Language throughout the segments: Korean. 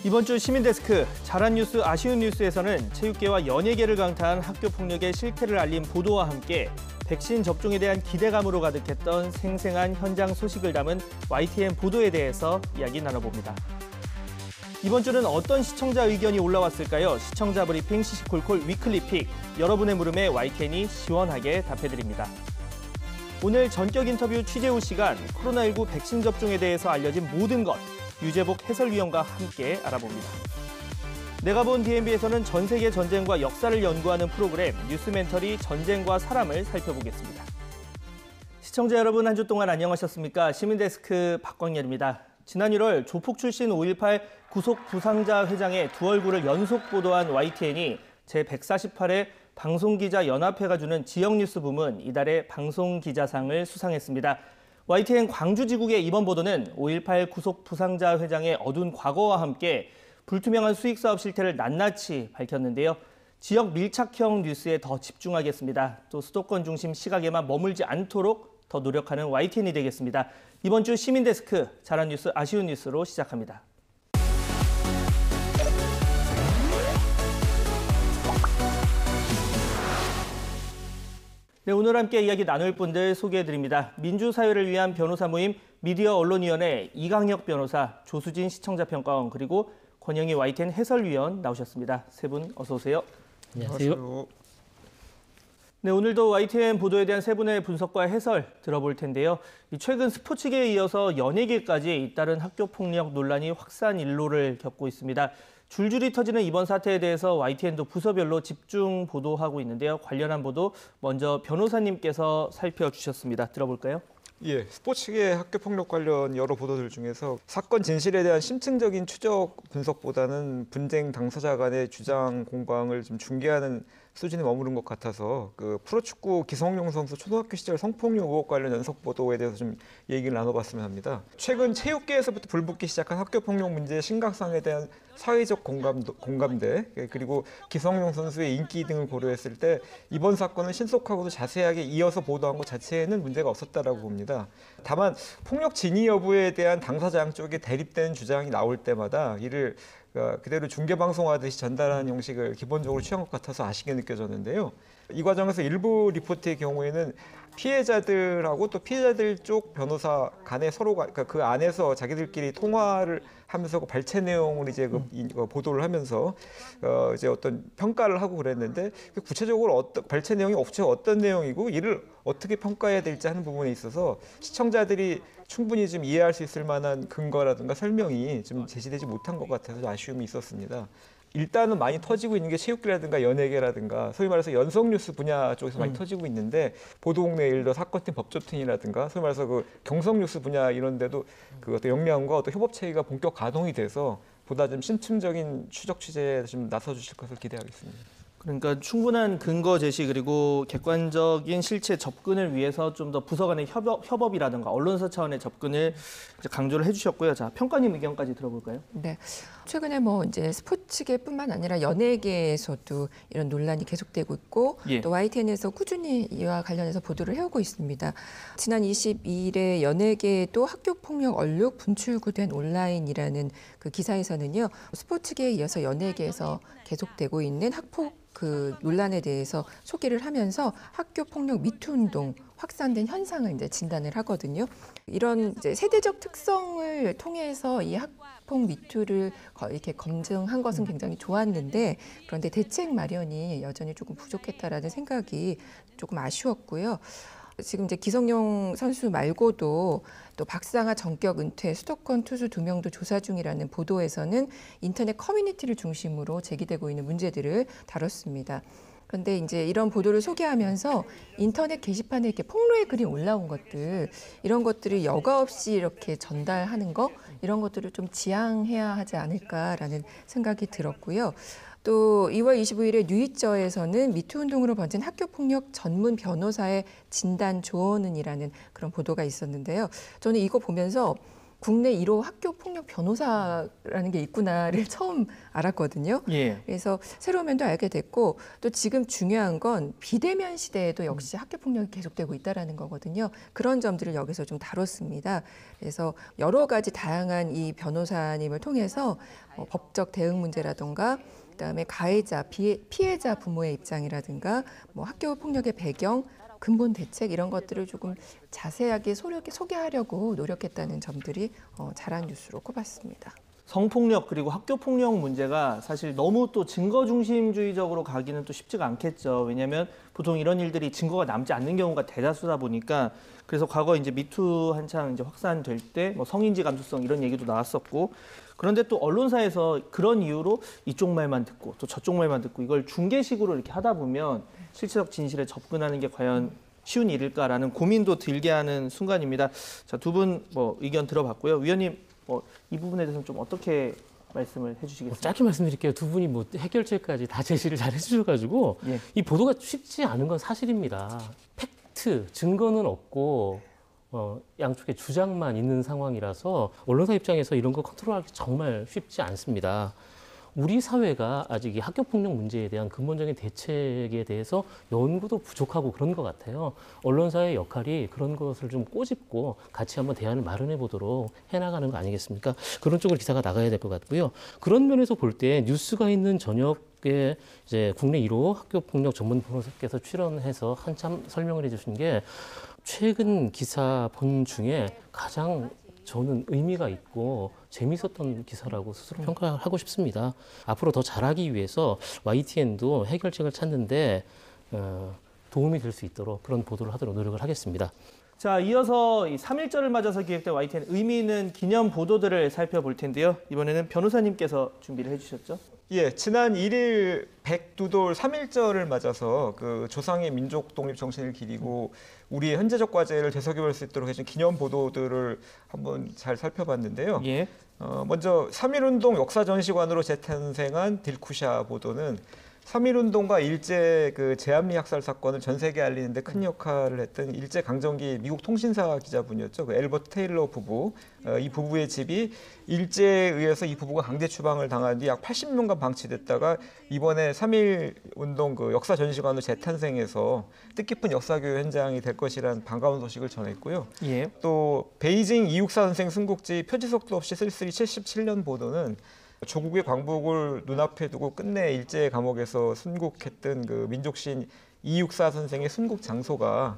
이번 주 시민데스크 잘한 뉴스, 아쉬운 뉴스에서는 체육계와 연예계를 강타한 학교 폭력의 실태를 알린 보도와 함께 백신 접종에 대한 기대감으로 가득했던 생생한 현장 소식을 담은 YTN 보도에 대해서 이야기 나눠봅니다. 이번 주는 어떤 시청자 의견이 올라왔을까요? 시청자 브리핑 시시콜콜 위클리픽. 여러분의 물음에 YTN이 시원하게 답해드립니다. 오늘 전격 인터뷰 취재후 시간, 코로나19 백신 접종에 대해서 알려진 모든 것. 유재복 해설위원과 함께 알아봅니다. 내가 본 DMB에서는 전 세계 전쟁과 역사를 연구하는 프로그램 뉴스멘터리 전쟁과 사람을 살펴보겠습니다. 시청자 여러분, 한 주 동안 안녕하셨습니까? 시민데스크 박광렬입니다. 지난 1월 조폭 출신 5.18 구속 부상자 회장의 두 얼굴을 연속 보도한 YTN이 제148회 방송기자연합회가 주는 지역뉴스 부문 이달의 방송기자상을 수상했습니다. YTN 광주지국의 이번 보도는 5.18 구속 부상자 회장의 어두운 과거와 함께 불투명한 수익사업 실태를 낱낱이 밝혔는데요. 지역 밀착형 뉴스에 더 집중하겠습니다. 또 수도권 중심 시각에만 머물지 않도록 더 노력하는 YTN이 되겠습니다. 이번 주 시민데스크 잘한 뉴스, 아쉬운 뉴스로 시작합니다. 네, 오늘 함께 이야기 나눌 분들 소개해드립니다. 민주사회를 위한 변호사 모임 미디어 언론위원회 이강혁 변호사, 조수진 시청자평가원, 그리고 권영희 YTN 해설위원 나오셨습니다. 세 분 어서 오세요. 안녕하세요. 네, 오늘도 YTN 보도에 대한 세 분의 분석과 해설 들어볼 텐데요. 최근 스포츠계에 이어서 연예계까지 잇따른 학교폭력 논란이 확산 일로를 겪고 있습니다. 줄줄이 터지는 이번 사태에 대해서 YTN도 부서별로 집중 보도하고 있는데요. 관련한 보도 먼저 변호사님께서 살펴주셨습니다. 들어볼까요? 예, 스포츠계 학교폭력 관련 여러 보도들 중에서 사건 진실에 대한 심층적인 추적 분석보다는 분쟁 당사자 간의 주장 공방을 좀 중계하는 수준에 머무른 것 같아서 그 프로축구 기성용 선수 초등학교 시절 성폭력 의혹 관련 연속 보도에 대해서 좀 얘기를 나눠봤으면 합니다. 최근 체육계에서부터 불붙기 시작한 학교폭력 문제의 심각성에 대한 사회적 공감대, 그리고 기성용 선수의 인기 등을 고려했을 때 이번 사건은 신속하고도 자세하게 이어서 보도한 것 자체에는 문제가 없었다라고 봅니다. 다만 폭력 진위 여부에 대한 당사자 양쪽에 대립되는 주장이 나올 때마다 이를 그대로 중계방송하듯이 전달하는 형식을 기본적으로 취한 것 같아서 아쉽게 느껴졌는데요. 이 과정에서 일부 리포트의 경우에는 피해자들하고 또 피해자들 쪽 변호사 간에 서로가 그러니까 그 안에서 자기들끼리 통화를 하면서 그 발췌 내용을 이제 보도를 하면서 이제 어떤 평가를 하고 그랬는데 구체적으로 어떤 발췌 내용이 어떤 내용이고 이를 어떻게 평가해야 될지 하는 부분에 있어서 시청자들이 충분히 좀 이해할 수 있을 만한 근거라든가 설명이 좀 제시되지 못한 것 같아서 아쉬움이 있었습니다. 일단은 많이 터지고 있는 게 체육계라든가 연예계라든가 소위 말해서 연속뉴스 분야 쪽에서 많이 터지고 있는데 보도국내 예를 들어 사건팀 법조팀이라든가 소위 말해서 그 경성뉴스 분야 이런 데도 그 어떤 역량과 어떤 협업 체계가 본격 가동이 돼서 보다 좀 심층적인 추적 취재에 좀 나서 주실 것을 기대하겠습니다. 그러니까 충분한 근거 제시 그리고 객관적인 실체 접근을 위해서 좀 더 부서 간의 협업이라든가 언론사 차원의 접근을 이제 강조를 해주셨고요. 자, 평가님 의견까지 들어볼까요? 네, 최근에 이제 스포츠계뿐만 아니라 연예계에서도 이런 논란이 계속되고 있고 또 YTN에서 꾸준히 이와 관련해서 보도를 해오고 있습니다. 지난 22일에 연예계에도 학교폭력 얼룩 분출구된 온라인이라는 그 기사에서는요, 스포츠계에 이어서 연예계에서 계속되고 있는 학폭 그 논란에 대해서 소개를 하면서 학교 폭력 미투 운동 확산된 현상을 이제 진단을 하거든요. 이런 이제 세대적 특성을 통해서 이 학폭 미투를 이렇게 검증한 것은 굉장히 좋았는데 그런데 대책 마련이 여전히 조금 부족했다라는 생각이 조금 아쉬웠고요. 지금 이제 기성용 선수 말고도 또 박상아 전격 은퇴, 수도권 투수 2명도 조사 중이라는 보도에서는 인터넷 커뮤니티를 중심으로 제기되고 있는 문제들을 다뤘습니다. 그런데 이제 이런 보도를 소개하면서 인터넷 게시판에 이렇게 폭로의 글이 올라온 것들, 이런 것들을 여과 없이 이렇게 전달하는 거, 이런 것들을 좀 지양해야 하지 않을까라는 생각이 들었고요. 또 2월 25일에 뉴이저에서는 미투 운동으로 번진 학교폭력 전문 변호사의 진단 조언은이라는 그런 보도가 있었는데요. 저는 이거 보면서 국내 1호 학교 폭력 변호사라는 게 있구나를 처음 알았거든요. 예. 그래서 새로운 면도 알게 됐고 또 지금 중요한 건 비대면 시대에도 역시 학교 폭력이 계속되고 있다라는 거거든요. 그런 점들을 여기서 좀 다뤘습니다. 그래서 여러 가지 다양한 이 변호사님을 통해서 법적 대응 문제라든가 그다음에 가해자, 피해자 부모의 입장이라든가 뭐 학교 폭력의 배경, 근본 대책 이런 것들을 조금 자세하게 소개하려고 노력했다는 점들이 잘한 뉴스로 꼽았습니다. 성폭력 그리고 학교폭력 문제가 사실 너무 또 증거 중심주의적으로 가기는 또 쉽지가 않겠죠. 왜냐하면 보통 이런 일들이 증거가 남지 않는 경우가 대다수다 보니까 그래서 과거 이제 미투 한창 이제 확산될 때 뭐 성인지 감수성 이런 얘기도 나왔었고 그런데 또 언론사에서 그런 이유로 이쪽 말만 듣고 또 저쪽 말만 듣고 이걸 중계식으로 이렇게 하다 보면 실체적 진실에 접근하는 게 과연 쉬운 일일까라는 고민도 들게 하는 순간입니다. 자, 두 분 뭐 의견 들어봤고요. 위원님 이 부분에 대해서는 좀 어떻게 말씀을 해주시겠습니까? 짧게 말씀드릴게요. 두 분이 뭐 해결책까지 다 제시를 잘 해주셔가지고 예. 이 보도가 쉽지 않은 건 사실입니다. 팩트, 증거는 없고 양쪽의 주장만 있는 상황이라서 언론사 입장에서 이런 거 컨트롤하기 정말 쉽지 않습니다. 우리 사회가 아직 이 학교폭력 문제에 대한 근본적인 대책에 대해서 연구도 부족하고 그런 것 같아요. 언론사의 역할이 그런 것을 좀 꼬집고 같이 한번 대안을 마련해 보도록 해나가는 거 아니겠습니까? 그런 쪽으로 기사가 나가야 될 것 같고요. 그런 면에서 볼 때 뉴스가 있는 저녁에 이제 국내 1호 학교폭력 전문 변호사께서 출연해서 한참 설명을 해주신 게 최근 기사 본 중에 가장 저는 의미가 있고 재밌었던 기사라고 스스로 평가하고 싶습니다. 앞으로 더 잘하기 위해서 YTN도 해결책을 찾는데 도움이 될 수 있도록 그런 보도를 하도록 노력을 하겠습니다. 자, 이어서 이 3.1절을 맞아서 기획된 YTN 의미 있는 기념 보도들을 살펴볼 텐데요. 이번에는 변호사님께서 준비를 해주셨죠? 예, 지난 1일 백두돌 3.1절을 맞아서 그 조상의 민족 독립 정신을 기리고 우리의 현재적 과제를 되새겨볼 수 있도록 해준 기념 보도들을 한번 잘 살펴봤는데요. 예. 먼저 3.1운동 역사전시관으로 재탄생한 딜쿠샤 보도는 3.1운동과 일제 그 제암리 학살 사건을 전 세계에 알리는데 큰 역할을 했던 일제 강점기 미국 통신사 기자분이었죠. 그 엘버트 테일러 부부. 이 부부의 집이 일제에 의해서 이 부부가 강제 추방을 당한 뒤 약 80년간 방치됐다가 이번에 3.1운동 그 역사전시관으로 재탄생해서 뜻깊은 역사교육 현장이 될 것이라는 반가운 소식을 전했고요. 예. 또 베이징 이육사 선생 순국지 표지석도 없이 쓸쓸히 77년 보도는 조국의 광복을 눈앞에 두고 끝내 일제 감옥에서 순국했던 그 민족신 이육사 선생의 순국 장소가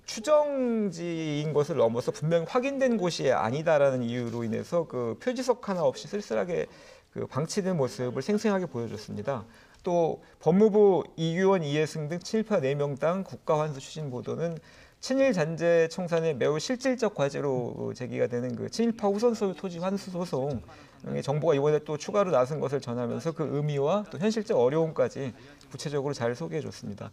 추정지인 것을 넘어서 분명히 확인된 곳이 아니다라는 이유로 인해서 그 표지석 하나 없이 쓸쓸하게 그 방치된 모습을 생생하게 보여줬습니다. 또 법무부 이규원, 이해승 등 친일파 4명당 국가환수 추진 보도는 친일 잔재 청산의 매우 실질적 과제로 제기가 되는 그 친일파 후손 소유 토지 환수 소송 정부가 이번에 또 추가로 나선 것을 전하면서 그 의미와 또 현실적 어려움까지 구체적으로 잘 소개해줬습니다.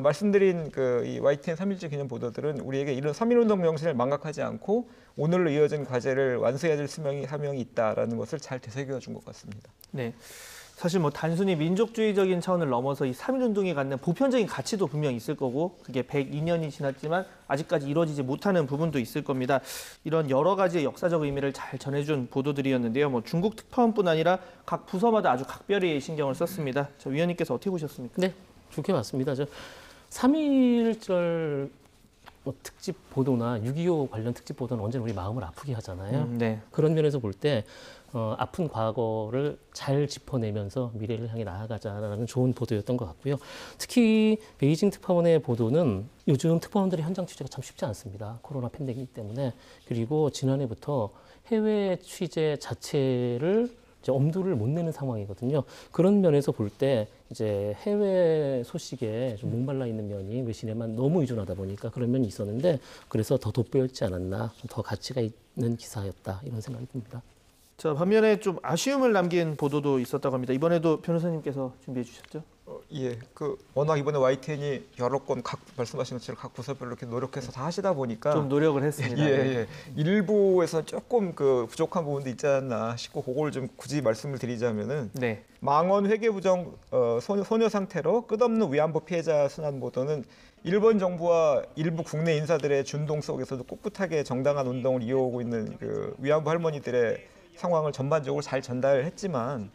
말씀드린 그 이 YTN 3.1절 기념 보도들은 우리에게 이런 3.1운동 명신을 망각하지 않고 오늘로 이어진 과제를 완수해야 될 사명이 있다라는 것을 잘 되새겨준 것 같습니다. 네. 사실 뭐 단순히 민족주의적인 차원을 넘어서 이 3.1운동이 갖는 보편적인 가치도 분명 있을 거고 그게 102년이 지났지만 아직까지 이루어지지 못하는 부분도 있을 겁니다. 이런 여러 가지의 역사적 의미를 잘 전해준 보도들이었는데요. 뭐 중국 특파원뿐 아니라 각 부서마다 아주 각별히 신경을 썼습니다. 자, 위원님께서 어떻게 보셨습니까? 네, 좋게 봤습니다. 3.1절 특집 보도나 6.25 관련 특집 보도는 언제나 우리 마음을 아프게 하잖아요. 네. 그런 면에서 볼 때 아픈 과거를 잘 짚어내면서 미래를 향해 나아가자라는 좋은 보도였던 것 같고요. 특히 베이징 특파원의 보도는 요즘 특파원들의 현장 취재가 참 쉽지 않습니다. 코로나 팬데믹 때문에. 그리고 지난해부터 해외 취재 자체를 이제 엄두를 못 내는 상황이거든요. 그런 면에서 볼 때 이제 해외 소식에 좀 목말라 있는 면이 외신에만 너무 의존하다 보니까 그런 면이 있었는데 그래서 더 돋보였지 않았나, 좀 더 가치가 있는 기사였다 이런 생각이 듭니다. 자, 반면에 좀 아쉬움을 남긴 보도도 있었다고 합니다. 이번에도 변호사님께서 준비해 주셨죠? 예, 워낙 이번에 YTN이 여러 건 말씀하신 것처럼 각 부서별로 이렇게 노력해서 다 하시다 보니까 좀 노력을 했습니다. 예. 일부에서 조금 부족한 부분도 있지 않나 싶고 그걸 좀 굳이 말씀을 드리자면은 네. 망원 회계부정 소녀 상태로 끝없는 위안부 피해자 순환 보도는 일본 정부와 일부 국내 인사들의 준동 속에서도 꿋꿋하게 정당한 운동을 이어오고 있는 위안부 할머니들의 상황을 전반적으로 잘 전달했지만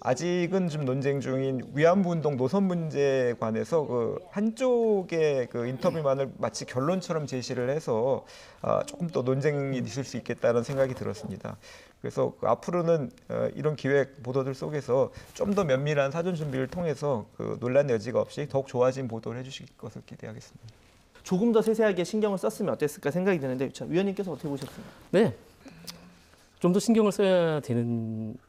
아직은 좀 논쟁 중인 위안부 운동 노선 문제에 관해서 한쪽의 인터뷰만을 마치 결론처럼 제시를 해서 조금 더 논쟁이 있을 수 있겠다는 생각이 들었습니다. 그래서 앞으로는 이런 기획 보도들 속에서 좀 더 면밀한 사전 준비를 통해서 논란의 여지가 없이 더욱 좋아진 보도를 해주실 것을 기대하겠습니다. 조금 더 세세하게 신경을 썼으면 어땠을까 생각이 드는데 위원님께서 어떻게 보셨습니까? 네. 좀 더 신경을 써야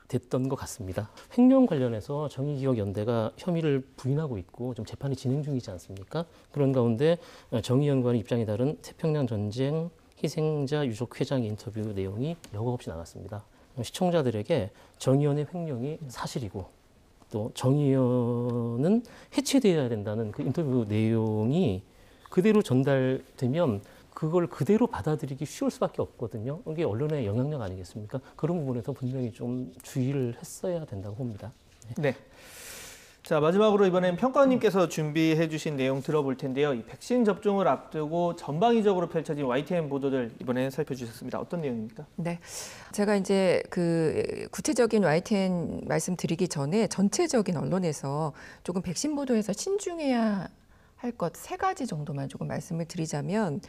됐던 것 같습니다. 횡령 관련해서 정의기억연대가 혐의를 부인하고 있고 좀 재판이 진행 중이지 않습니까? 그런 가운데 정의연과는 입장이 다른 태평양 전쟁 희생자 유족 회장의 인터뷰 내용이 여과 없이 나갔습니다. 시청자들에게 정의연의 횡령이 사실이고 또 정의연은 해체되어야 된다는 그 인터뷰 내용이 그대로 전달되면 그걸 그대로 받아들이기 쉬울 수밖에 없거든요. 이게 언론의 영향력 아니겠습니까? 그런 부분에서 분명히 좀 주의를 했어야 된다고 봅니다. 네. 자, 마지막으로 이번엔 평가원님께서 준비해 주신 내용 들어볼 텐데요. 이 백신 접종을 앞두고 전방위적으로 펼쳐진 YTN 보도들 이번에 살펴주셨습니다. 어떤 내용입니까? 네. 제가 이제 구체적인 YTN 말씀드리기 전에 전체적인 언론에서 조금 백신 보도에서 신중해야 할 것 3가지 정도만 조금 말씀을 드리자면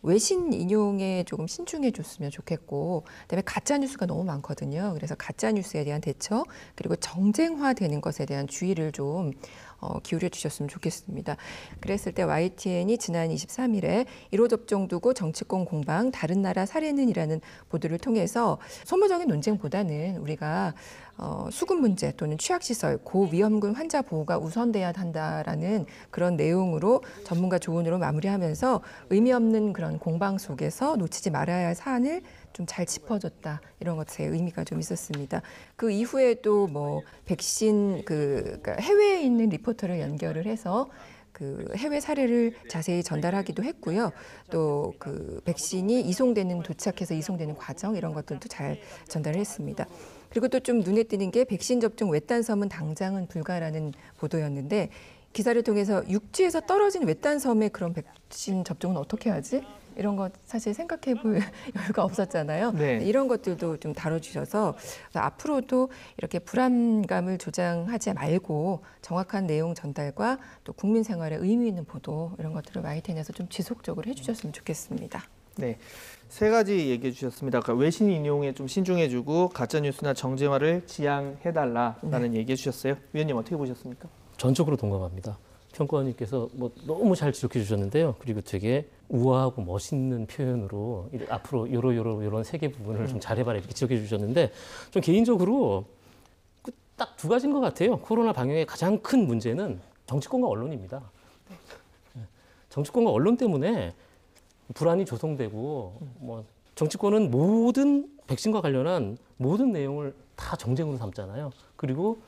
외신 인용에 조금 신중해 줬으면 좋겠고 그다음에 가짜 뉴스가 너무 많거든요. 그래서 가짜 뉴스에 대한 대처 그리고 정쟁화되는 것에 대한 주의를 좀 기울여 주셨으면 좋겠습니다. 그랬을 때 YTN이 지난 23일에 1호 접종 두고 정치권 공방 다른 나라 사례는이라는 보도를 통해서 소모적인 논쟁보다는 우리가 수급 문제 또는 취약시설, 고위험군 환자 보호가 우선돼야 한다라는 그런 내용으로 전문가 조언으로 마무리하면서 의미 없는 그런 공방 속에서 놓치지 말아야 할 사안을 좀 잘 짚어줬다 이런 것에 의미가 좀 있었습니다. 그 이후에도 백신 그러니까 해외에 있는 리포터를 연결을 해서 해외 사례를 자세히 전달하기도 했고요. 또 백신이 도착해서 이송되는 과정 이런 것들도 잘 전달을 했습니다. 그리고 또 좀 눈에 띄는 게 백신 접종 외딴섬은 당장은 불가라는 보도였는데 기사를 통해서 육지에서 떨어진 외딴섬의 그런 백신 접종은 어떻게 하지? 이런 것 사실 생각해 볼 여유가 없었잖아요. 네. 이런 것들도 좀 다뤄주셔서 앞으로도 이렇게 불안감을 조장하지 말고 정확한 내용 전달과 또 국민 생활에 의미 있는 보도 이런 것들을 YTN에서 좀 지속적으로 해주셨으면 좋겠습니다. 네, 3가지 얘기해 주셨습니다. 그러니까 외신 인용에 좀 신중해주고 가짜뉴스나 정쟁화를 지양해달라라는 얘기해 주셨어요. 위원님 어떻게 보셨습니까? 전적으로 동감합니다. 평가원님께서 너무 잘 지적해 주셨는데요. 그리고 되게 우아하고 멋있는 표현으로 앞으로 요런 3개 부분을 좀 잘해봐라 이렇게 지적해 주셨는데 좀 개인적으로 딱 2가지인 것 같아요. 코로나 방역의 가장 큰 문제는 정치권과 언론입니다. 정치권과 언론 때문에 불안이 조성되고 정치권은 모든 백신과 관련한 모든 내용을 다 정쟁으로 삼잖아요. 그리고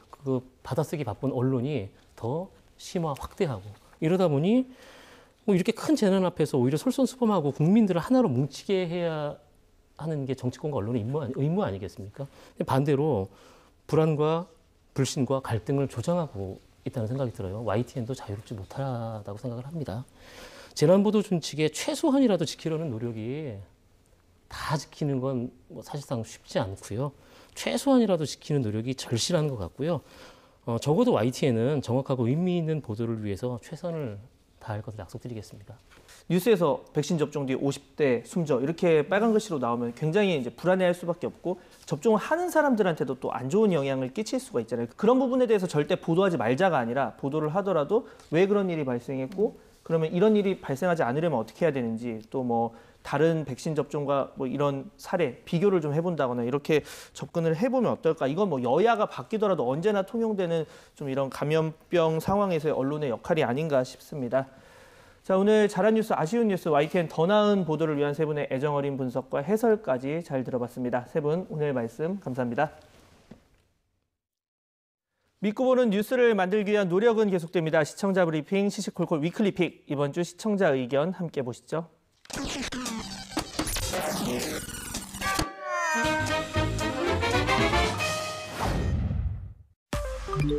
받아쓰기 바쁜 언론이 더 심화 확대하고 이러다 보니 이렇게 큰 재난 앞에서 오히려 솔선수범하고 국민들을 하나로 뭉치게 해야 하는 게 정치권과 언론의 의무 아니겠습니까? 반대로 불안과 불신과 갈등을 조장하고 있다는 생각이 들어요. YTN도 자유롭지 못하다고 생각을 합니다. 재난보도 준칙에 최소한이라도 지키려는 노력이 다 지키는 건 사실상 쉽지 않고요. 최소한이라도 지키는 노력이 절실한 것 같고요. 적어도 YTN은 정확하고 의미 있는 보도를 위해서 최선을 다할 것을 약속드리겠습니다. 뉴스에서 백신 접종 뒤 50대 숨져 이렇게 빨간 글씨로 나오면 굉장히 이제 불안해할 수밖에 없고 접종을 하는 사람들한테도 또 안 좋은 영향을 끼칠 수가 있잖아요. 그런 부분에 대해서 절대 보도하지 말자가 아니라 보도를 하더라도 왜 그런 일이 발생했고 그러면 이런 일이 발생하지 않으려면 어떻게 해야 되는지 또 다른 백신 접종과 이런 사례 비교를 좀 해본다거나 이렇게 접근을 해보면 어떨까? 이건 여야가 바뀌더라도 언제나 통용되는 좀 이런 감염병 상황에서의 언론의 역할이 아닌가 싶습니다. 자, 오늘 잘한 뉴스, 아쉬운 뉴스, YTN 더 나은 보도를 위한 3분의 애정어린 분석과 해설까지 잘 들어봤습니다. 3분 오늘 말씀 감사합니다. 믿고 보는 뉴스를 만들기 위한 노력은 계속됩니다. 시청자 브리핑 시시콜콜 위클리픽. 이번 주 시청자 의견 함께 보시죠.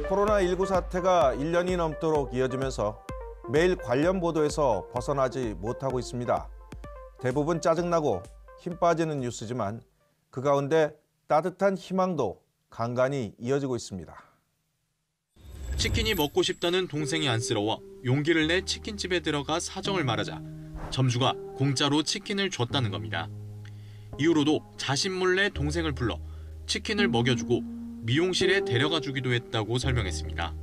코로나19 사태가 1년이 넘도록 이어지면서 매일 관련 보도에서 벗어나지 못하고 있습니다. 대부분 짜증나고 힘 빠지는 뉴스지만 그 가운데 따뜻한 희망도 간간히 이어지고 있습니다. 치킨이 먹고 싶다는 동생이 안쓰러워 용기를 내 치킨집에 들어가 사정을 말하자 점주가 공짜로 치킨을 줬다는 겁니다. 이후로도 자신 몰래 동생을 불러 치킨을 먹여주고 미용실에 데려가 주기도 했다고 설명했습니다.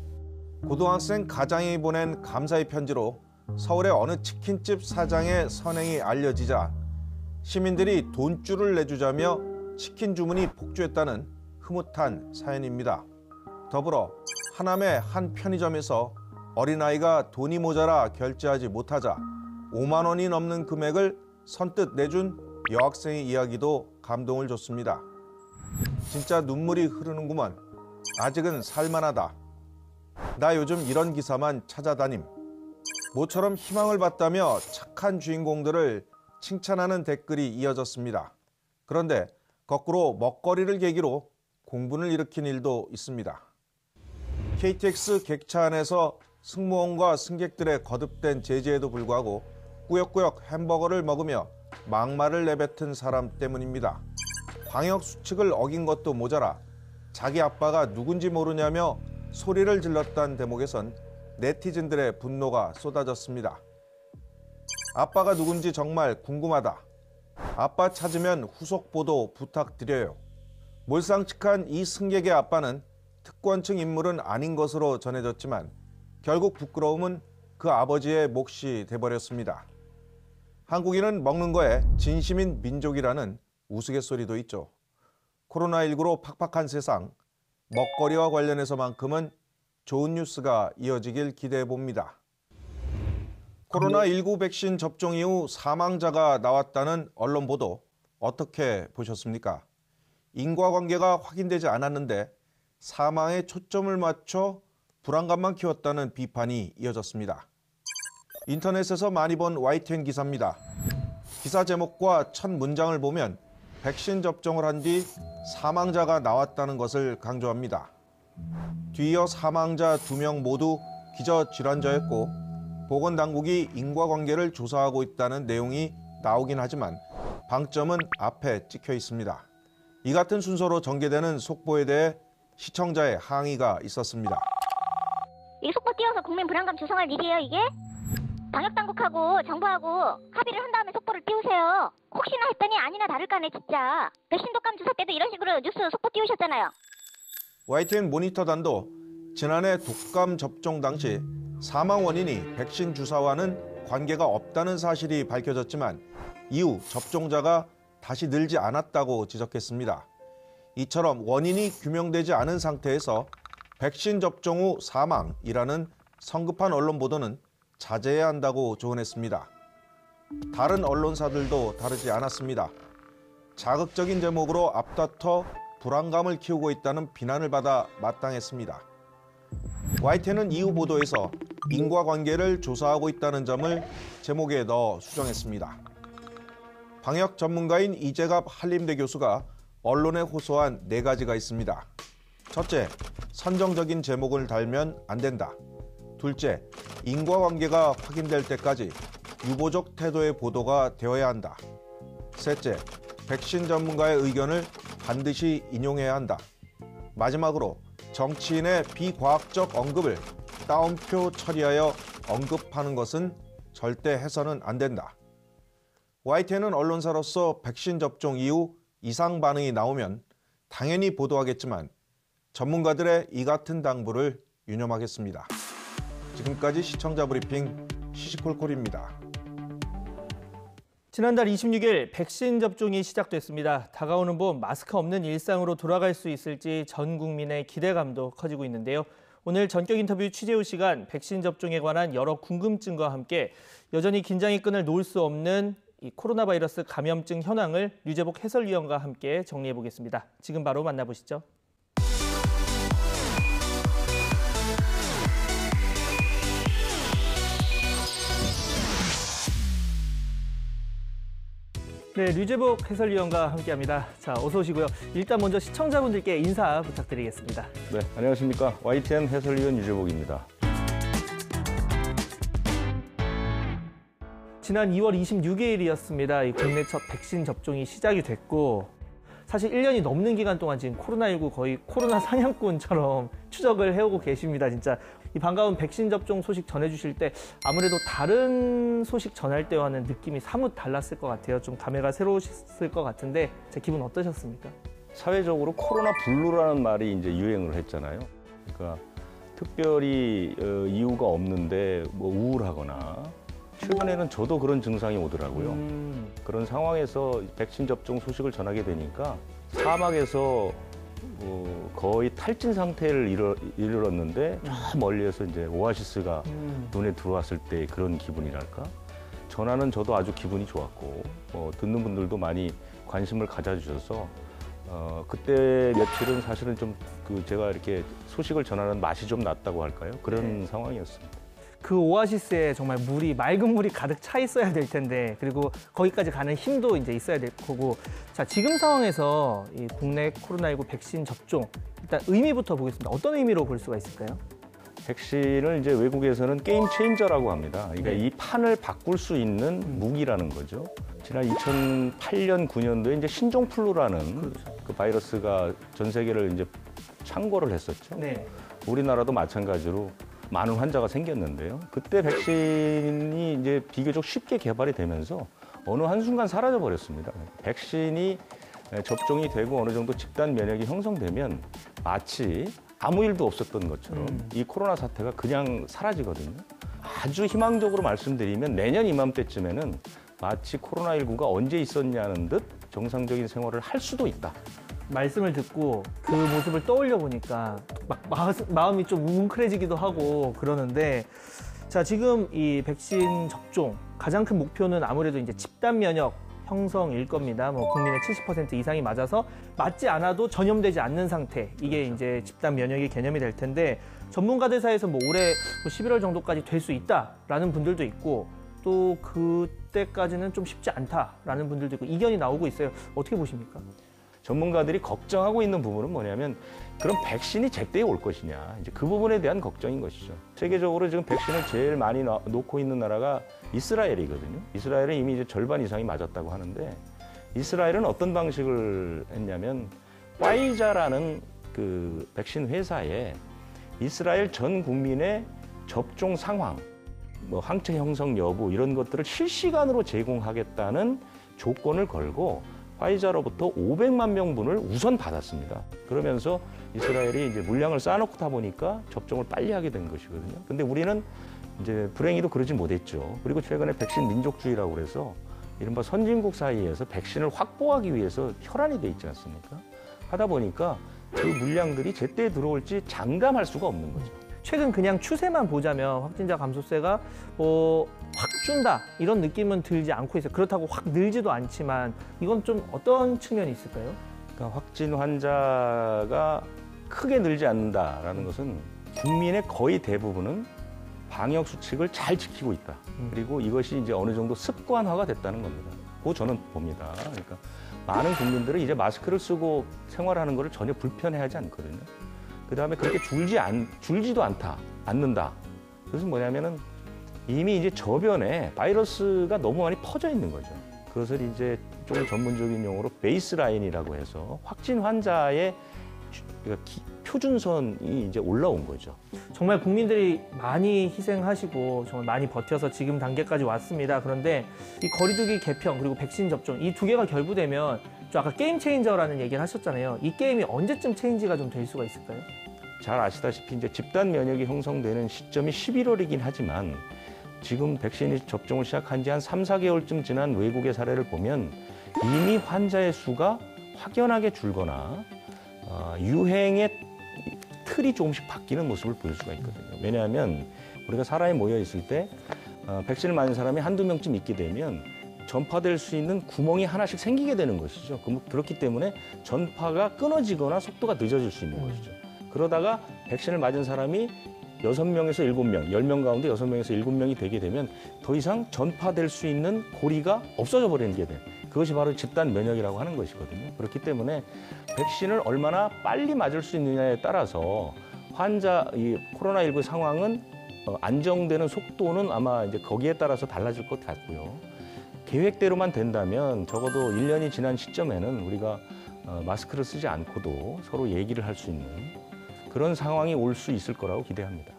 고등학생 가장이 보낸 감사의 편지로 서울의 어느 치킨집 사장의 선행이 알려지자 시민들이 돈줄을 내주자며 치킨 주문이 폭주했다는 흐뭇한 사연입니다. 더불어 하남의 한 편의점에서 어린아이가 돈이 모자라 결제하지 못하자 5만 원이 넘는 금액을 선뜻 내준 여학생의 이야기도 감동을 줬습니다. 진짜 눈물이 흐르는구먼. 아직은 살만하다. 나 요즘 이런 기사만 찾아다님. 모처럼 희망을 봤다며 착한 주인공들을 칭찬하는 댓글이 이어졌습니다. 그런데 거꾸로 먹거리를 계기로 공분을 일으킨 일도 있습니다. KTX 객차 안에서 승무원과 승객들의 거듭된 제지에도 불구하고 꾸역꾸역 햄버거를 먹으며 막말을 내뱉은 사람 때문입니다. 방역 수칙을 어긴 것도 모자라 자기 아빠가 누군지 모르냐며 소리를 질렀다는 대목에선 네티즌들의 분노가 쏟아졌습니다. 아빠가 누군지 정말 궁금하다. 아빠 찾으면 후속 보도 부탁드려요. 몰상식한 이 승객의 아빠는 특권층 인물은 아닌 것으로 전해졌지만 결국 부끄러움은 그 아버지의 몫이 돼버렸습니다. 한국인은 먹는 거에 진심인 민족이라는 우스갯소리도 있죠. 코로나19로 팍팍한 세상, 먹거리와 관련해서만큼은 좋은 뉴스가 이어지길 기대해 봅니다. 코로나19 백신 접종 이후 사망자가 나왔다는 언론 보도 어떻게 보셨습니까? 인과관계가 확인되지 않았는데 사망에 초점을 맞춰 불안감만 키웠다는 비판이 이어졌습니다. 인터넷에서 많이 본 YTN 기사입니다. 기사 제목과 첫 문장을 보면 백신 접종을 한 뒤 사망자가 나왔다는 것을 강조합니다. 뒤이어 사망자 2명 모두 기저질환자였고 보건당국이 인과관계를 조사하고 있다는 내용이 나오긴 하지만 방점은 앞에 찍혀 있습니다. 이 같은 순서로 전개되는 속보에 대해 시청자의 항의가 있었습니다. 이 속보 띄워서 국민 불안감 조성할 일이에요, 이게? 방역당국하고 정부하고 합의를 한 다음에 속보를 띄우세요. 혹시나 했더니 아니나 다를까네, 진짜. 백신 독감 주사 때도 이런 식으로 뉴스 속보 띄우셨잖아요. YTN 모니터단도 지난해 독감 접종 당시 사망 원인이 백신 주사와는 관계가 없다는 사실이 밝혀졌지만 이후 접종자가 다시 늘지 않았다고 지적했습니다. 이처럼 원인이 규명되지 않은 상태에서 백신 접종 후 사망이라는 성급한 언론 보도는 자제해야 한다고 조언했습니다. 다른 언론사들도 다르지 않았습니다. 자극적인 제목으로 앞다퉈 불안감을 키우고 있다는 비난을 받아 마땅했습니다. YTN은 이후 보도에서 인과관계를 조사하고 있다는 점을 제목에 넣어 수정했습니다. 방역 전문가인 이재갑 한림대 교수가 언론에 호소한 4가지가 있습니다. 첫째, 선정적인 제목을 달면 안 된다. 둘째, 인과관계가 확인될 때까지 유보적 태도의 보도가 되어야 한다. 셋째, 백신 전문가의 의견을 반드시 인용해야 한다. 마지막으로 정치인의 비과학적 언급을 따옴표 처리하여 언급하는 것은 절대 해서는 안 된다. YTN은 언론사로서 백신 접종 이후 이상 반응이 나오면 당연히 보도하겠지만 전문가들의 이 같은 당부를 유념하겠습니다. 지금까지 시청자 브리핑 시시콜콜입니다. 지난달 26일 백신 접종이 시작됐습니다. 다가오는 봄 마스크 없는 일상으로 돌아갈 수 있을지 전 국민의 기대감도 커지고 있는데요. 오늘 전격 인터뷰 취재후 시간 백신 접종에 관한 여러 궁금증과 함께 여전히 긴장의 끈을 놓을 수 없는 이 코로나 바이러스 감염증 현황을 류재복 해설위원과 함께 정리해 보겠습니다. 지금 바로 만나보시죠. 네, 류재복 해설위원과 함께합니다. 자, 어서 오시고요. 일단 먼저 시청자분들께 인사 부탁드리겠습니다. 네, 안녕하십니까. YTN 해설위원 유재복입니다. 지난 2월 26일이었습니다. 이 국내 첫 백신 접종이 시작이 됐고 사실 1년이 넘는 기간 동안 지금 코로나19 거의 코로나 사냥꾼처럼 추적을 해오고 계십니다. 진짜 이 반가운 백신 접종 소식 전해주실 때 아무래도 다른 소식 전할 때와는 느낌이 사뭇 달랐을 것 같아요. 좀 감회가 새로우셨을 것 같은데 제 기분 어떠셨습니까? 사회적으로 코로나 블루라는 말이 이제 유행을 했잖아요. 그러니까 특별히 이유가 없는데 뭐 우울하거나 최근에는 저도 그런 증상이 오더라고요. 그런 상황에서 백신 접종 소식을 전하게 되니까 사막에서 거의 탈진 상태를 이르렀는데 저 멀리에서 이제 오아시스가 눈에 들어왔을 때 그런 기분이랄까. 전하는 저도 아주 기분이 좋았고 듣는 분들도 많이 관심을 가져주셔서 그때 며칠은 사실은 좀 제가 이렇게 소식을 전하는 맛이 좀 났다고 할까요? 그런 상황이었습니다. 그 오아시스에 정말 맑은 물이 가득 차 있어야 될 텐데 그리고 거기까지 가는 힘도 이제 있어야 될 거고 자, 지금 상황에서 이 국내 코로나19 백신 접종 일단 의미부터 보겠습니다. 어떤 의미로 볼 수가 있을까요? 백신을 이제 외국에서는 게임 체인저라고 합니다. 그러니까 이 판을 바꿀 수 있는 무기라는 거죠. 지난 2008년, 9년도에 이제 신종플루라는 그 바이러스가 전 세계를 이제 창궐을 했었죠. 네. 우리나라도 마찬가지로 많은 환자가 생겼는데요. 그때 백신이 이제 비교적 쉽게 개발이 되면서 어느 한순간 사라져 버렸습니다. 백신이 접종이 되고 어느 정도 집단 면역이 형성되면 마치 아무 일도 없었던 것처럼 이 코로나 사태가 그냥 사라지거든요. 아주 희망적으로 말씀드리면 내년 이맘때쯤에는 마치 코로나19가 언제 있었냐는 듯 정상적인 생활을 할 수도 있다. 말씀을 듣고 그 모습을 떠올려 보니까 막 마음이 좀 뭉클해지기도 하고 그러는데 자, 지금 이 백신 접종 가장 큰 목표는 아무래도 이제 집단 면역 형성일 겁니다. 뭐 국민의 70% 이상이 맞아서 맞지 않아도 전염되지 않는 상태 이게 이제 집단 면역의 개념이 될 텐데 전문가들 사이에서 뭐 올해 11월 정도까지 될 수 있다라는 분들도 있고 또 그때까지는 좀 쉽지 않다라는 분들도 있고 이견이 나오고 있어요. 어떻게 보십니까? 전문가들이 걱정하고 있는 부분은 뭐냐면 그럼 백신이 제때에 올 것이냐 이제 그 부분에 대한 걱정인 것이죠. 세계적으로 지금 백신을 제일 많이 놓고 있는 나라가 이스라엘이거든요. 이스라엘은 이미 이제 절반 이상이 맞았다고 하는데 이스라엘은 어떤 방식을 했냐면 화이자라는 그 백신 회사에 이스라엘 전 국민의 접종 상황, 뭐 항체 형성 여부 이런 것들을 실시간으로 제공하겠다는 조건을 걸고 화이자로부터 500만 명분을 우선 받았습니다. 그러면서 이스라엘이 이제 물량을 쌓아놓다 보니까 접종을 빨리 하게 된 것이거든요. 근데 우리는 이제 불행히도 그러지 못했죠. 그리고 최근에 백신 민족주의라고 그래서 이른바 선진국 사이에서 백신을 확보하기 위해서 혈안이 돼 있지 않습니까? 하다 보니까 그 물량들이 제때 들어올지 장담할 수가 없는 거죠. 최근 그냥 추세만 보자면 확진자 감소세가 확 준다 이런 느낌은 들지 않고 있어요. 그렇다고 확 늘지도 않지만 이건 좀 어떤 측면이 있을까요? 그러니까 확진 환자가 크게 늘지 않는다라는 것은 국민의 거의 대부분은 방역 수칙을 잘 지키고 있다. 그리고 이것이 이제 어느 정도 습관화가 됐다는 겁니다. 그거 저는 봅니다. 그러니까 많은 국민들은 이제 마스크를 쓰고 생활하는 것을 전혀 불편해하지 않거든요. 그다음에 그렇게 줄지도 않는다. 그것은 뭐냐면은 이미 이제 저변에 바이러스가 너무 많이 퍼져 있는 거죠. 그것을 이제 좀 전문적인 용어로 베이스라인이라고 해서 확진 환자의 표준선이 이제 올라온 거죠. 정말 국민들이 많이 희생하시고 정말 많이 버텨서 지금 단계까지 왔습니다. 그런데 이 거리두기 개편 그리고 백신 접종 이 두 개가 결부되면 저 아까 게임 체인저라는 얘기를 하셨잖아요. 이 게임이 언제쯤 체인지가 좀 될 수가 있을까요? 잘 아시다시피 이제 집단 면역이 형성되는 시점이 11월이긴 하지만 지금 백신이 접종을 시작한 지 한 3, 4개월쯤 지난 외국의 사례를 보면 이미 환자의 수가 확연하게 줄거나 유행의 틀이 조금씩 바뀌는 모습을 보일 수가 있거든요. 왜냐하면 우리가 사람이 모여 있을 때 백신을 맞은 사람이 한두 명쯤 있게 되면 전파될 수 있는 구멍이 하나씩 생기게 되는 것이죠. 그렇기 때문에 전파가 끊어지거나 속도가 늦어질 수 있는 것이죠. 그러다가 백신을 맞은 사람이 6명에서 7명, 10명 가운데 6명에서 7명이 되게 되면 더 이상 전파될 수 있는 고리가 없어져 버리는 게 돼. 그것이 바로 집단 면역이라고 하는 것이거든요. 그렇기 때문에 백신을 얼마나 빨리 맞을 수 있느냐에 따라서 환자 이 코로나19 상황은 안정되는 속도는 아마 이제 거기에 따라서 달라질 것 같고요. 계획대로만 된다면 적어도 1년이 지난 시점에는 우리가 마스크를 쓰지 않고도 서로 얘기를 할 수 있는 그런 상황이 올 수 있을 거라고 기대합니다.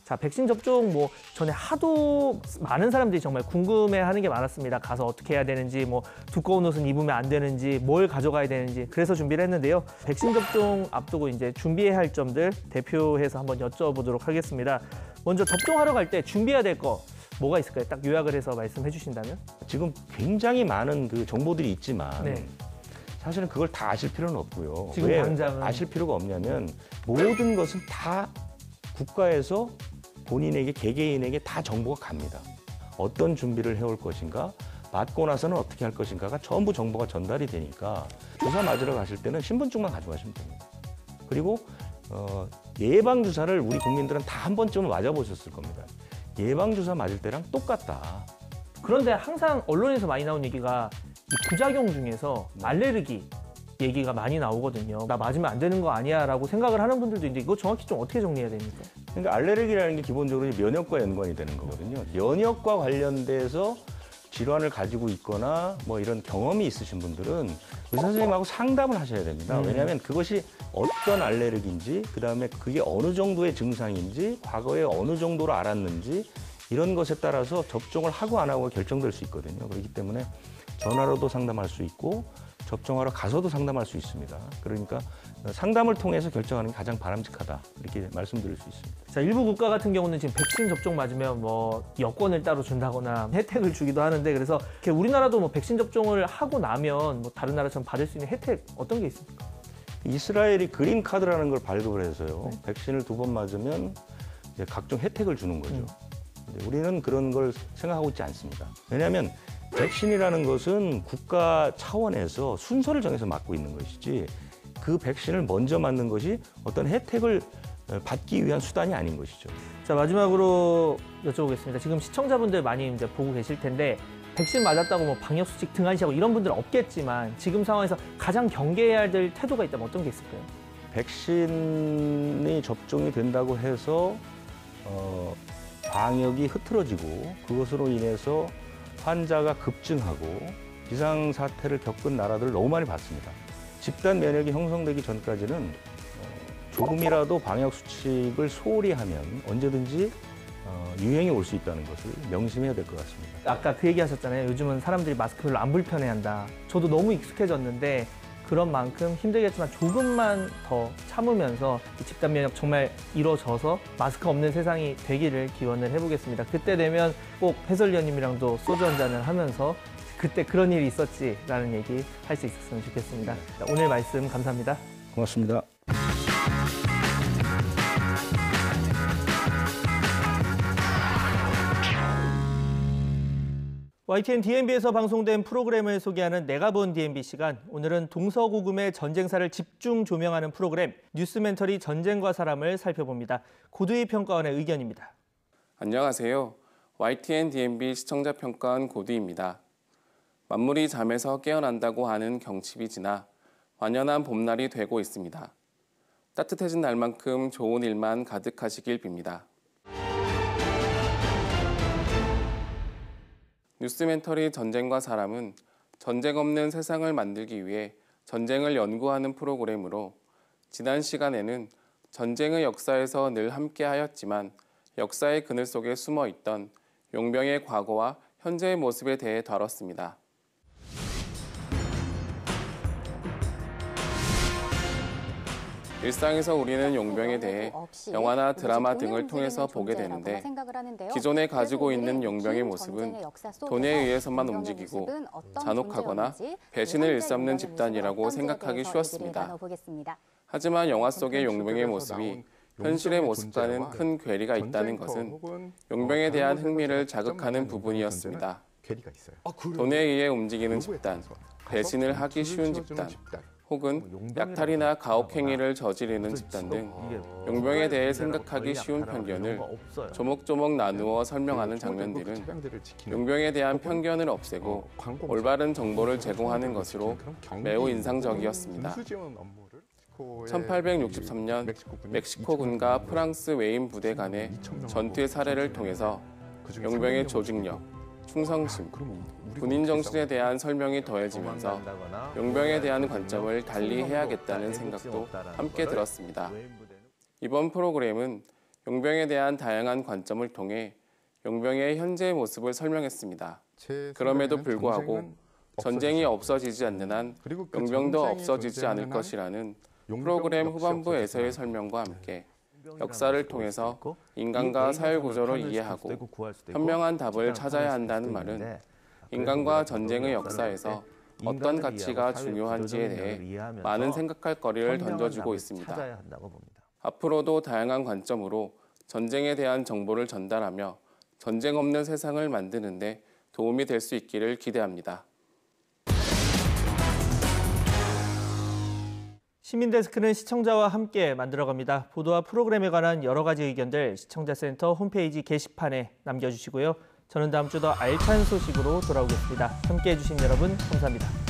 자, 백신 접종 뭐 전에 하도 많은 사람들이 정말 궁금해하는 게 많았습니다. 가서 어떻게 해야 되는지, 뭐 두꺼운 옷은 입으면 안 되는지, 뭘 가져가야 되는지. 그래서 준비를 했는데요. 백신 접종 앞두고 이제 준비해야 할 점들 대표해서 한번 여쭤보도록 하겠습니다. 먼저 접종하러 갈 때 준비해야 될 거 뭐가 있을까요? 딱 요약을 해서 말씀해 주신다면? 지금 굉장히 많은 그 정보들이 있지만 네. 사실은 그걸 다 아실 필요는 없고요. 지금 왜 당장은 아실 필요가 없냐면 모든 것은 다 국가에서 본인에게 개개인에게 다 정보가 갑니다. 어떤 준비를 해올 것인가, 맞고 나서는 어떻게 할 것인가가 전부 정보가 전달이 되니까 주사 맞으러 가실 때는 신분증만 가져가시면 됩니다. 그리고 예방 주사를 우리 국민들은 다 한 번쯤은 맞아보셨을 겁니다. 예방 주사 맞을 때랑 똑같다. 그런데 항상 언론에서 많이 나온 얘기가 이 부작용 중에서 알레르기 얘기가 많이 나오거든요. 나 맞으면 안 되는 거 아니야 라고 생각을 하는 분들도 있는데 이거 정확히 좀 어떻게 정리해야 됩니까? 그러니까 알레르기라는 게 기본적으로 면역과 연관이 되는 거거든요. 면역과 관련돼서 질환을 가지고 있거나 뭐 이런 경험이 있으신 분들은 의사 선생님하고 상담을 하셔야 됩니다. 왜냐하면 그것이 어떤 알레르기인지, 그다음에 그게 어느 정도의 증상인지, 과거에 어느 정도로 알았는지 이런 것에 따라서 접종을 하고 안 하고가 결정될 수 있거든요. 그렇기 때문에 전화로도 상담할 수 있고 접종하러 가서도 상담할 수 있습니다. 그러니까 상담을 통해서 결정하는 게 가장 바람직하다 이렇게 말씀드릴 수 있습니다. 자, 일부 국가 같은 경우는 지금 백신 접종 맞으면 뭐 여권을 따로 준다거나 혜택을 주기도 하는데 그래서 이렇게 우리나라도 뭐 백신 접종을 하고 나면 뭐 다른 나라처럼 받을 수 있는 혜택 어떤 게 있습니까? 이스라엘이 그린 카드라는 걸 발급을 해서요. 백신을 2번 맞으면 이제 각종 혜택을 주는 거죠. 근데 우리는 그런 걸 생각하고 있지 않습니다. 왜냐하면 백신이라는 것은 국가 차원에서 순서를 정해서 맞고 있는 것이지 그 백신을 먼저 맞는 것이 어떤 혜택을 받기 위한 수단이 아닌 것이죠. 자, 마지막으로 여쭤보겠습니다. 지금 시청자분들 많이 이제 보고 계실 텐데 백신 맞았다고 뭐 방역수칙 등한시하고 이런 분들은 없겠지만 지금 상황에서 가장 경계해야 될 태도가 있다면 어떤 게 있을까요? 백신이 접종이 된다고 해서 방역이 흐트러지고 그것으로 인해서 환자가 급증하고 비상사태를 겪은 나라들을 너무 많이 봤습니다. 집단 면역이 형성되기 전까지는 조금이라도 방역수칙을 소홀히 하면 언제든지 유행이 올 수 있다는 것을 명심해야 될 것 같습니다. 아까 그 얘기 하셨잖아요. 요즘은 사람들이 마스크 별로 안 불편해한다. 저도 너무 익숙해졌는데 그런 만큼 힘들겠지만 조금만 더 참으면서 이 집단 면역 정말 이루어져서 마스크 없는 세상이 되기를 기원을 해보겠습니다. 그때 되면 꼭 해설위원님이랑도 소주 한잔을 하면서 그때 그런 일이 있었지라는 얘기 할 수 있었으면 좋겠습니다. 자, 오늘 말씀 감사합니다. 고맙습니다. YTN DMB에서 방송된 프로그램을 소개하는 내가 본 DMB 시간. 오늘은 동서고금의 전쟁사를 집중 조명하는 프로그램 뉴스멘터리 전쟁과 사람을 살펴봅니다. 고두희 평가원의 의견입니다. 안녕하세요. YTN DMB 시청자 평가원 고두희입니다. 만물이 잠에서 깨어난다고 하는 경칩이 지나 완연한 봄날이 되고 있습니다. 따뜻해진 날만큼 좋은 일만 가득하시길 빕니다. 뉴스멘터리 전쟁과 사람은 전쟁 없는 세상을 만들기 위해 전쟁을 연구하는 프로그램으로 지난 시간에는 전쟁의 역사에서 늘 함께하였지만 역사의 그늘 속에 숨어있던 용병의 과거와 현재의 모습에 대해 다뤘습니다. 일상에서 우리는 용병에 대해 영화나 드라마 등을 통해서 보게 되는데 기존에 가지고 있는 용병의 모습은 돈에 의해서만 움직이고 잔혹하거나 배신을 일삼는 집단이라고 생각하기 쉬웠습니다. 하지만 영화 속의 용병의 모습이 현실의 모습과는 큰 괴리가 있다는 것은 용병에 대한 흥미를 자극하는 부분이었습니다. 돈에 의해 움직이는 집단, 배신을 하기 쉬운 집단, 혹은 약탈이나 가혹행위를 저지르는 집단 등 용병에 대해 생각하기 쉬운 편견을 조목조목 나누어 설명하는 장면들은 용병에 대한 편견을 없애고 올바른 정보를 제공하는 것으로 매우 인상적이었습니다. 1863년 멕시코군과 프랑스 외인 부대 간의 전투의 사례를 통해서 용병의 조직력, 충성심, 군인 정신에 대한 설명이 더해지면서 용병에 대한 관점을 달리 해야겠다는 생각도 함께 들었습니다. 이번 프로그램은 용병에 대한 다양한 관점을 통해 용병의 현재의 모습을 설명했습니다. 그럼에도 불구하고 전쟁이 없어지지 않는 한 용병도 없어지지 않을 것이라는 프로그램 후반부에서의 설명과 함께 역사를 통해서 인간과 사회 구조를 이해하고 현명한 답을 찾아야 한다는 말은 인간과 전쟁의 역사에서 어떤 가치가 중요한지에 대해 많은 생각할 거리를 던져주고 있습니다. 앞으로도 다양한 관점으로 전쟁에 대한 정보를 전달하며 전쟁 없는 세상을 만드는 데 도움이 될 수 있기를 기대합니다. 시민데스크는 시청자와 함께 만들어갑니다. 보도와 프로그램에 관한 여러 가지 의견들 시청자센터 홈페이지 게시판에 남겨주시고요. 저는 다음 주 더 알찬 소식으로 돌아오겠습니다. 함께해 주신 여러분 감사합니다.